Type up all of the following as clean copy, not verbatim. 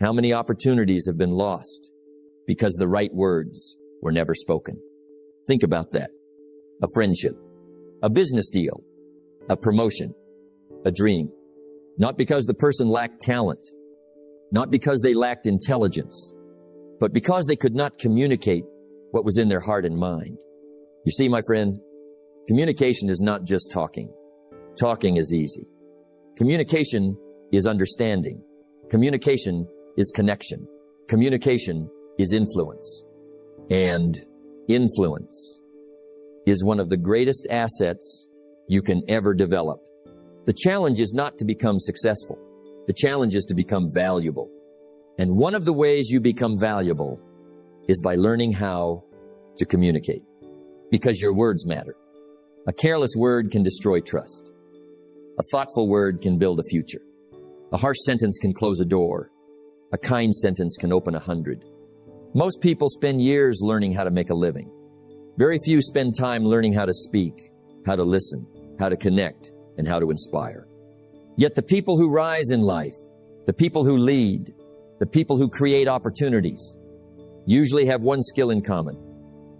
How many opportunities have been lost because the right words were never spoken? Think about that. A friendship, a business deal, a promotion, a dream. Not because the person lacked talent, not because they lacked intelligence, but because they could not communicate what was in their heart and mind. You see, my friend, communication is not just talking. Talking is easy. Communication is understanding. Communication is connection. Communication is influence. And influence is one of the greatest assets you can ever develop. The challenge is not to become successful. The challenge is to become valuable. And one of the ways you become valuable is by learning how to communicate. Because your words matter. A careless word can destroy trust. A thoughtful word can build a future. A harsh sentence can close a door. A kind sentence can open 100. Most people spend years learning how to make a living. Very few spend time learning how to speak, how to listen, how to connect, and how to inspire. Yet the people who rise in life, the people who lead, the people who create opportunities, usually have one skill in common.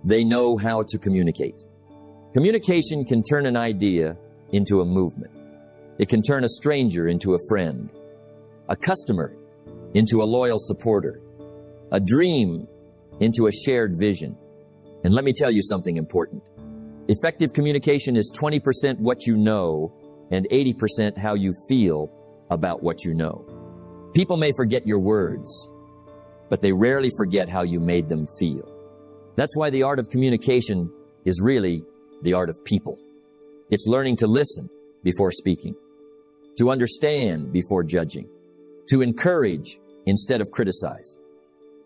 They know how to communicate. Communication can turn an idea into a movement. It can turn a stranger into a friend, a customer into a loyal supporter, a dream into a shared vision. And let me tell you something important. Effective communication is 20% what you know and 80% how you feel about what you know. People may forget your words, but they rarely forget how you made them feel. That's why the art of communication is really the art of people. It's learning to listen before speaking, to understand before judging, to encourage instead of criticize.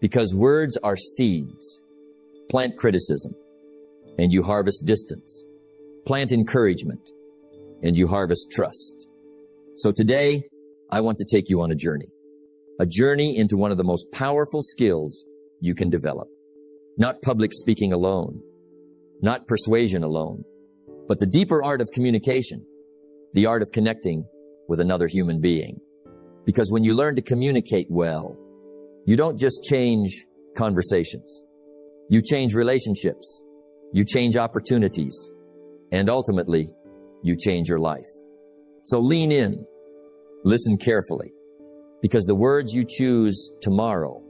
Because words are seeds. Plant criticism, and you harvest distance. Plant encouragement, and you harvest trust. So today, I want to take you on a journey into one of the most powerful skills you can develop. Not public speaking alone, not persuasion alone, but the deeper art of communication, the art of connecting with another human being. Because when you learn to communicate well, you don't just change conversations. You change relationships. You change opportunities. And ultimately, you change your life. So lean in. Listen carefully. Because the words you choose tomorrow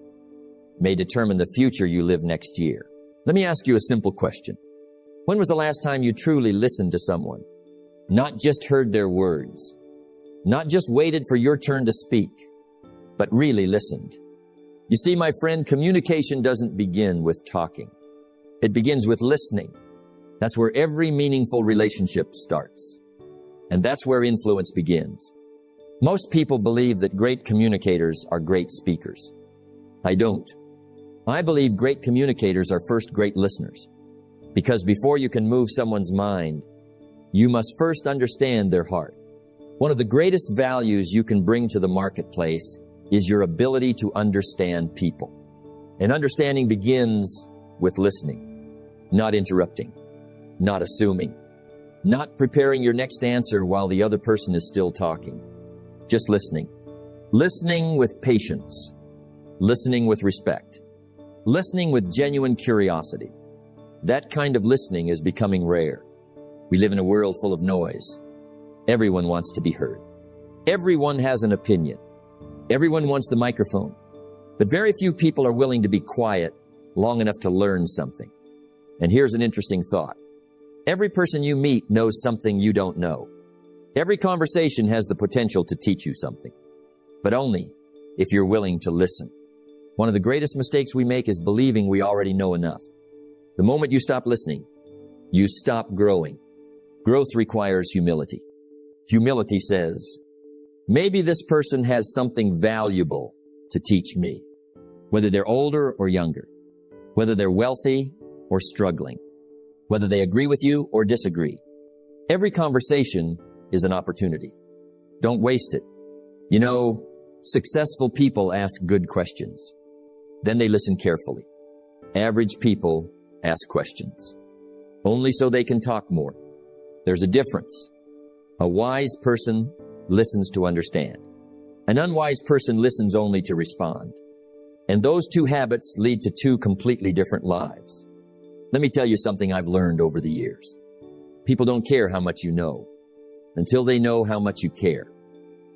may determine the future you live next year. Let me ask you a simple question. When was the last time you truly listened to someone? Not just heard their words. Not just waited for your turn to speak, but really listened. You see, my friend, communication doesn't begin with talking. It begins with listening. That's where every meaningful relationship starts. And that's where influence begins. Most people believe that great communicators are great speakers. I don't. I believe great communicators are first great listeners. Because before you can move someone's mind, you must first understand their heart. One of the greatest values you can bring to the marketplace is your ability to understand people. And understanding begins with listening, not interrupting, not assuming, not preparing your next answer while the other person is still talking. Just listening. Listening with patience. Listening with respect. Listening with genuine curiosity. That kind of listening is becoming rare. We live in a world full of noise. Everyone wants to be heard. Everyone has an opinion. Everyone wants the microphone. But very few people are willing to be quiet long enough to learn something. And here's an interesting thought. Every person you meet knows something you don't know. Every conversation has the potential to teach you something, but only if you're willing to listen. One of the greatest mistakes we make is believing we already know enough. The moment you stop listening, you stop growing. Growth requires humility. Humility says, maybe this person has something valuable to teach me, whether they're older or younger, whether they're wealthy or struggling, whether they agree with you or disagree. Every conversation is an opportunity. Don't waste it. You know, successful people ask good questions. Then they listen carefully. Average people ask questions, only so they can talk more. There's a difference. A wise person listens to understand. An unwise person listens only to respond. And those two habits lead to two completely different lives. Let me tell you something I've learned over the years. People don't care how much you know until they know how much you care.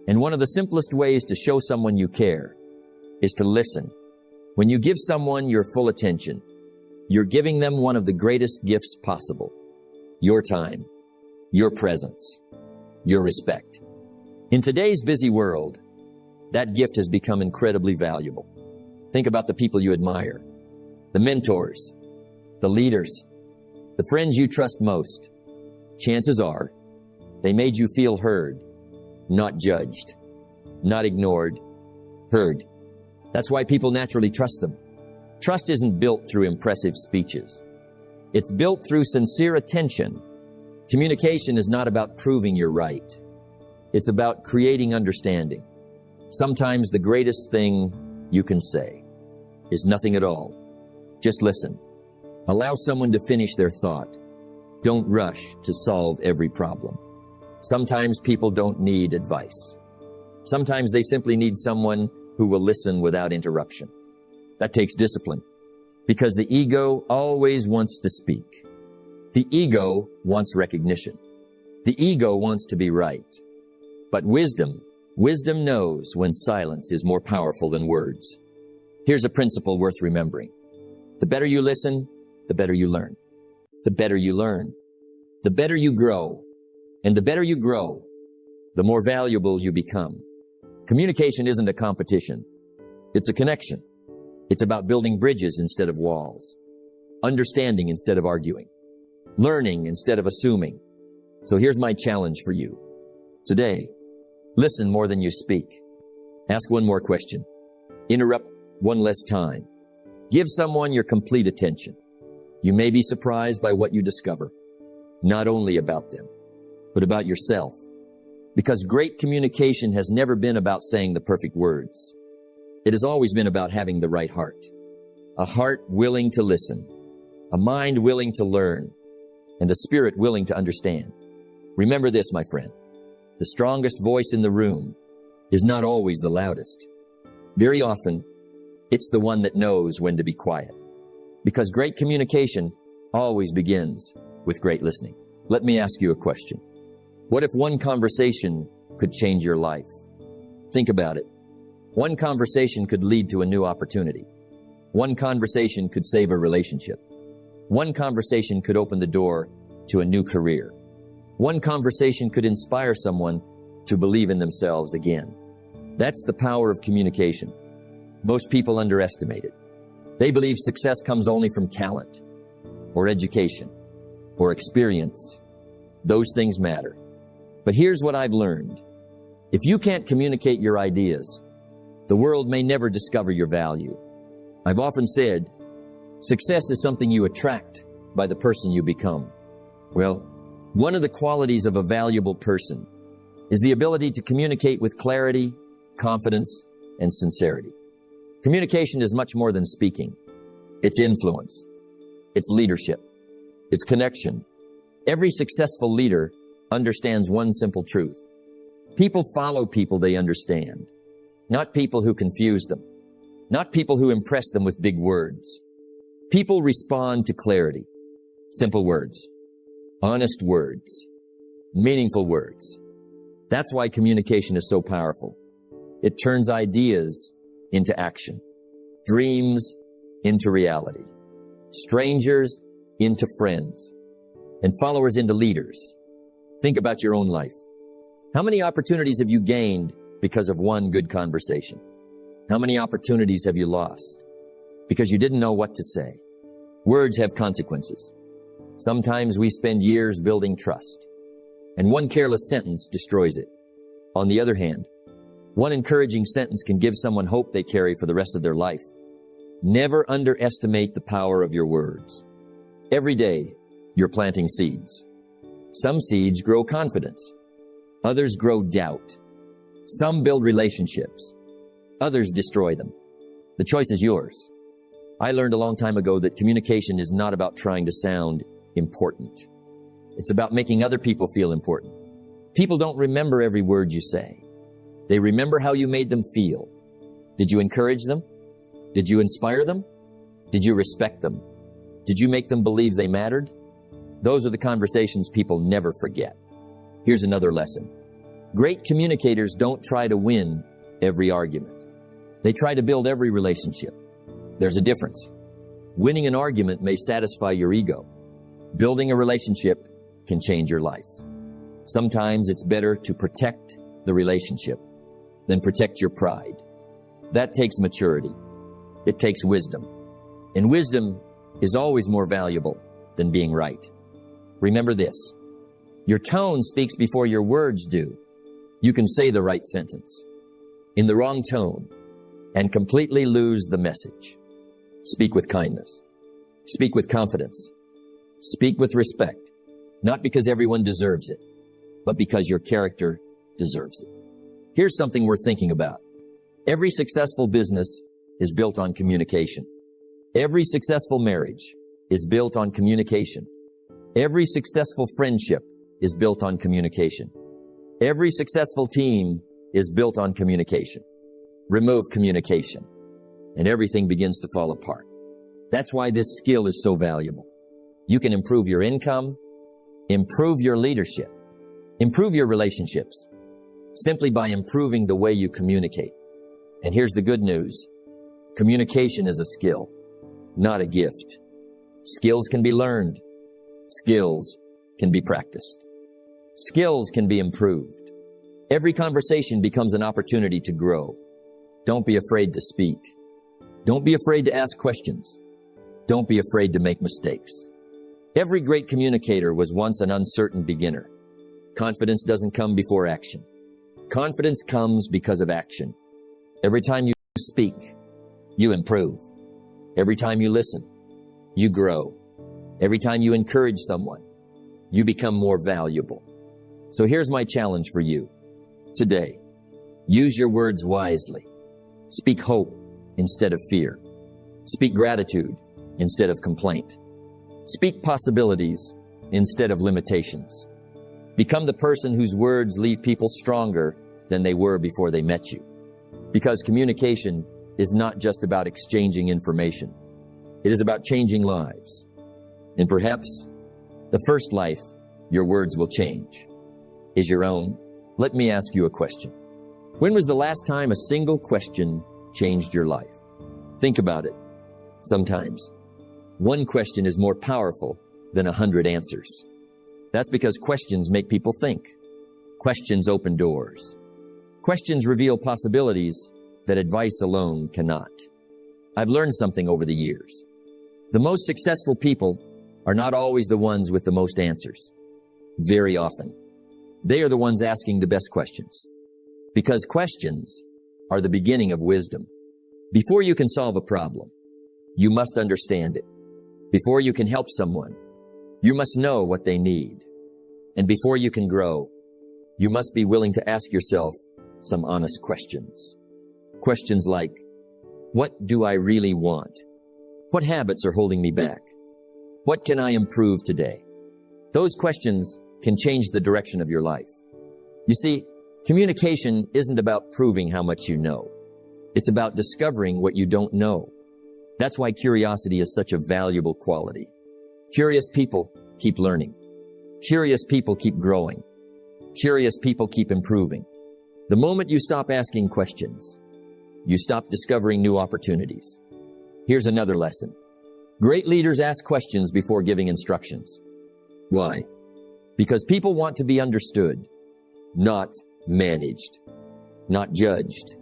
And one of the simplest ways to show someone you care is to listen. When you give someone your full attention, you're giving them one of the greatest gifts possible. Your time, your presence, your respect. In today's busy world, that gift has become incredibly valuable. Think about the people you admire, the mentors, the leaders, the friends you trust most. Chances are, they made you feel heard, not judged, not ignored, heard. That's why people naturally trust them. Trust isn't built through impressive speeches. It's built through sincere attention. Communication is not about proving you're right. It's about creating understanding. Sometimes the greatest thing you can say is nothing at all. Just listen. Allow someone to finish their thought. Don't rush to solve every problem. Sometimes people don't need advice. Sometimes they simply need someone who will listen without interruption. That takes discipline, because the ego always wants to speak. The ego wants recognition. The ego wants to be right. But wisdom knows when silence is more powerful than words. Here's a principle worth remembering. The better you listen, the better you learn. The better you learn, the better you grow. And the better you grow, the more valuable you become. Communication isn't a competition. It's a connection. It's about building bridges instead of walls, understanding instead of arguing, learning instead of assuming. So here's my challenge for you. Today, listen more than you speak. Ask one more question. Interrupt one less time. Give someone your complete attention. You may be surprised by what you discover, not only about them, but about yourself. Because great communication has never been about saying the perfect words. It has always been about having the right heart. A heart willing to listen, a mind willing to learn, and a spirit willing to understand. Remember this, my friend. The strongest voice in the room is not always the loudest. Very often, it's the one that knows when to be quiet. Because great communication always begins with great listening. Let me ask you a question. What if one conversation could change your life? Think about it. One conversation could lead to a new opportunity. One conversation could save a relationship. One conversation could open the door to a new career. One conversation could inspire someone to believe in themselves again. That's the power of communication. Most people underestimate it. They believe success comes only from talent, or education, or experience. Those things matter. But here's what I've learned. If you can't communicate your ideas, the world may never discover your value. I've often said, success is something you attract by the person you become. Well, one of the qualities of a valuable person is the ability to communicate with clarity, confidence, and sincerity. Communication is much more than speaking. It's influence. It's leadership. It's connection. Every successful leader understands one simple truth. People follow people they understand, not people who confuse them, not people who impress them with big words. People respond to clarity, simple words, honest words, meaningful words. That's why communication is so powerful. It turns ideas into action, dreams into reality, strangers into friends, and followers into leaders. Think about your own life. How many opportunities have you gained because of one good conversation? How many opportunities have you lost because you didn't know what to say? Words have consequences. Sometimes we spend years building trust, and one careless sentence destroys it. On the other hand, one encouraging sentence can give someone hope they carry for the rest of their life. Never underestimate the power of your words. Every day, you're planting seeds. Some seeds grow confidence. Others grow doubt. Some build relationships. Others destroy them. The choice is yours. I learned a long time ago that communication is not about trying to sound important. It's about making other people feel important. People don't remember every word you say, They remember how you made them feel. Did you encourage them? Did you inspire them? Did you respect them? Did you make them believe they mattered? Those are the conversations people never forget. Here's another lesson. Great communicators don't try to win every argument. They try to build every relationship. There's a difference. Winning an argument may satisfy your ego. Building a relationship can change your life. Sometimes it's better to protect the relationship than protect your pride. That takes maturity. It takes wisdom. And wisdom is always more valuable than being right. Remember this. Your tone speaks before your words do. You can say the right sentence in the wrong tone and completely lose the message. Speak with kindness. Speak with confidence. Speak with respect, not because everyone deserves it, but because your character deserves it. Here's something worth thinking about. Every successful business is built on communication. Every successful marriage is built on communication. Every successful friendship is built on communication. Every successful team is built on communication. Remove communication, and everything begins to fall apart. That's why this skill is so valuable. You can improve your income, improve your leadership, improve your relationships, simply by improving the way you communicate. And here's the good news. Communication is a skill, not a gift. Skills can be learned. Skills can be practiced. Skills can be improved. Every conversation becomes an opportunity to grow. Don't be afraid to speak. Don't be afraid to ask questions. Don't be afraid to make mistakes. Every great communicator was once an uncertain beginner. Confidence doesn't come before action. Confidence comes because of action. Every time you speak, you improve. Every time you listen, you grow. Every time you encourage someone, you become more valuable. So here's my challenge for you. Today, use your words wisely. Speak hope instead of fear. Speak gratitude instead of complaint. Speak possibilities instead of limitations. Become the person whose words leave people stronger than they were before they met you. Because communication is not just about exchanging information. It is about changing lives. And perhaps the first life your words will change is your own. Let me ask you a question. When was the last time a single question changed your life? Think about it. Sometimes one question is more powerful than 100 answers. That's because questions make people think. Questions open doors. Questions reveal possibilities that advice alone cannot. I've learned something over the years. The most successful people are not always the ones with the most answers. Very often, they are the ones asking the best questions. Because questions are the beginning of wisdom. Before you can solve a problem, you must understand it. Before you can help someone, you must know what they need. And before you can grow, you must be willing to ask yourself some honest questions. Questions like, what do I really want? What habits are holding me back? What can I improve today? Those questions can change the direction of your life. You see, communication isn't about proving how much you know. It's about discovering what you don't know. That's why curiosity is such a valuable quality. Curious people keep learning. Curious people keep growing. Curious people keep improving. The moment you stop asking questions, you stop discovering new opportunities. Here's another lesson. Great leaders ask questions before giving instructions. Why? Because people want to be understood, not managed, not judged.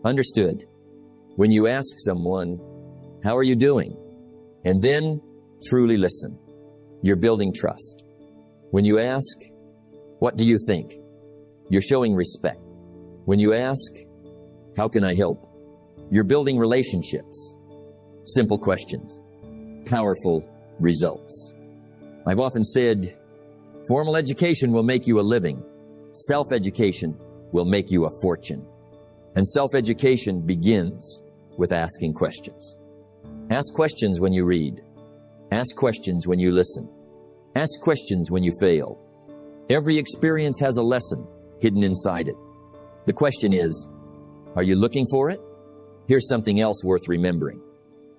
Understood. When you ask someone, how are you doing? And then truly listen. You're building trust. When you ask, what do you think? You're showing respect. When you ask, how can I help? You're building relationships. Simple questions. Powerful results. I've often said, formal education will make you a living. Self-education will make you a fortune. And self-education begins with asking questions. Ask questions when you read. Ask questions when you listen. Ask questions when you fail. Every experience has a lesson hidden inside it. The question is, are you looking for it? Here's something else worth remembering.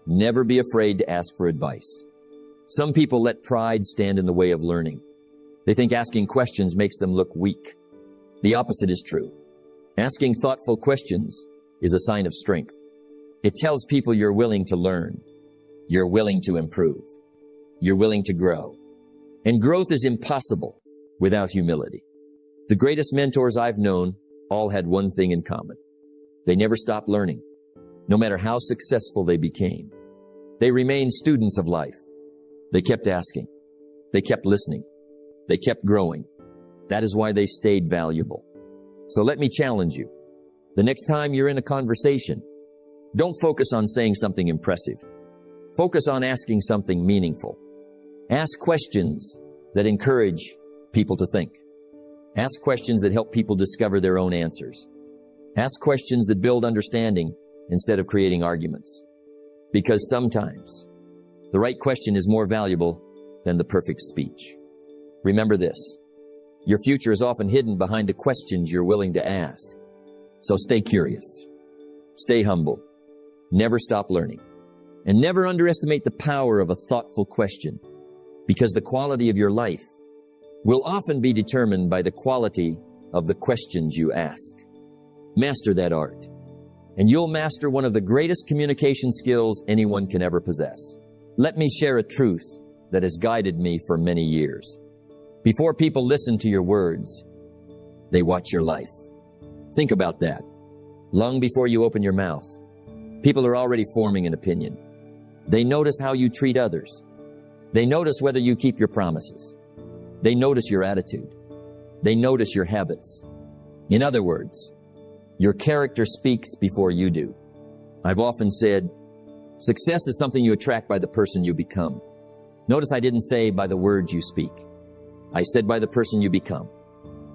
Never be afraid to ask for advice. Some people let pride stand in the way of learning. They think asking questions makes them look weak. The opposite is true. Asking thoughtful questions is a sign of strength. It tells people you're willing to learn. You're willing to improve. You're willing to grow. And growth is impossible without humility. The greatest mentors I've known all had one thing in common. They never stopped learning, no matter how successful they became. They remained students of life. They kept asking. They kept listening. They kept growing. That is why they stayed valuable. So let me challenge you. The next time you're in a conversation, don't focus on saying something impressive. Focus on asking something meaningful. Ask questions that encourage people to think. Ask questions that help people discover their own answers. Ask questions that build understanding instead of creating arguments. Because sometimes the right question is more valuable than the perfect speech. Remember this. Your future is often hidden behind the questions you're willing to ask. So stay curious. Stay humble. Never stop learning. And never underestimate the power of a thoughtful question, because the quality of your life will often be determined by the quality of the questions you ask. Master that art, and you'll master one of the greatest communication skills anyone can ever possess. Let me share a truth that has guided me for many years. Before people listen to your words, they watch your life. Think about that. Long before you open your mouth, people are already forming an opinion. They notice how you treat others. They notice whether you keep your promises. They notice your attitude. They notice your habits. In other words, your character speaks before you do. I've often said, success is something you attract by the person you become. Notice I didn't say by the words you speak. I said by the person you become.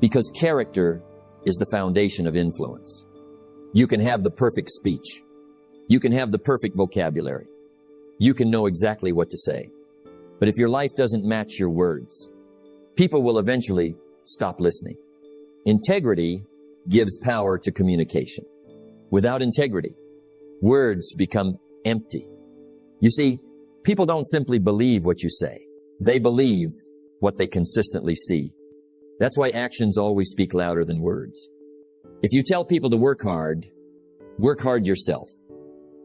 Because character is the foundation of influence. You can have the perfect speech. You can have the perfect vocabulary. You can know exactly what to say. But if your life doesn't match your words, people will eventually stop listening. Integrity gives power to communication. Without integrity, words become empty. You see, people don't simply believe what you say. They believe what they consistently see. That's why actions always speak louder than words. If you tell people to work hard yourself.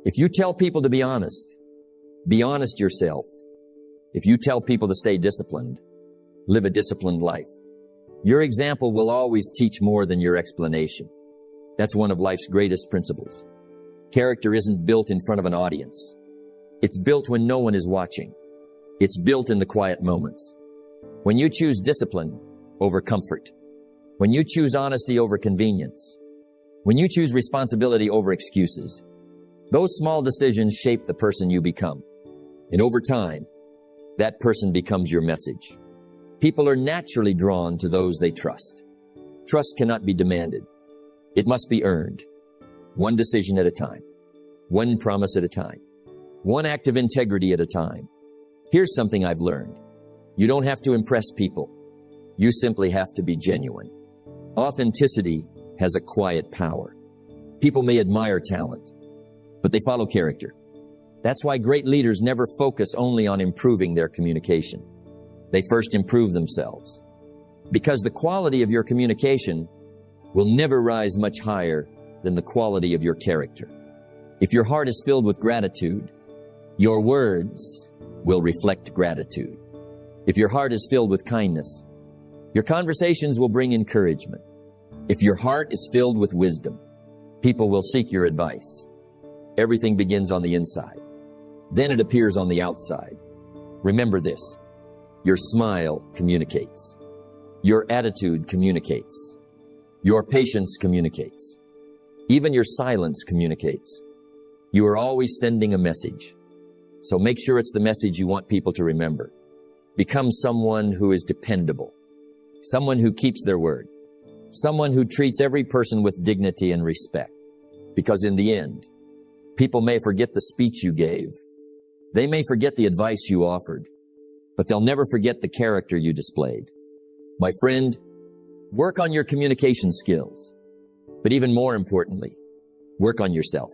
If you tell people to be honest yourself. If you tell people to stay disciplined, live a disciplined life. Your example will always teach more than your explanation. That's one of life's greatest principles. Character isn't built in front of an audience. It's built when no one is watching. It's built in the quiet moments. When you choose discipline over comfort, when you choose honesty over convenience, when you choose responsibility over excuses, those small decisions shape the person you become. And over time, that person becomes your message. People are naturally drawn to those they trust. Trust cannot be demanded. It must be earned. One decision at a time. One promise at a time. One act of integrity at a time. Here's something I've learned. You don't have to impress people. You simply have to be genuine. Authenticity has a quiet power. People may admire talent, but they follow character. That's why great leaders never focus only on improving their communication. They first improve themselves. Because the quality of your communication will never rise much higher than the quality of your character. If your heart is filled with gratitude, your words will reflect gratitude. If your heart is filled with kindness, your conversations will bring encouragement. If your heart is filled with wisdom, people will seek your advice. Everything begins on the inside. Then it appears on the outside. Remember this. Your smile communicates. Your attitude communicates. Your patience communicates. Even your silence communicates. You are always sending a message. So make sure it's the message you want people to remember. Become someone who is dependable. Someone who keeps their word. Someone who treats every person with dignity and respect. Because in the end, people may forget the speech you gave. They may forget the advice you offered, but they'll never forget the character you displayed. My friend, work on your communication skills. But even more importantly, work on yourself.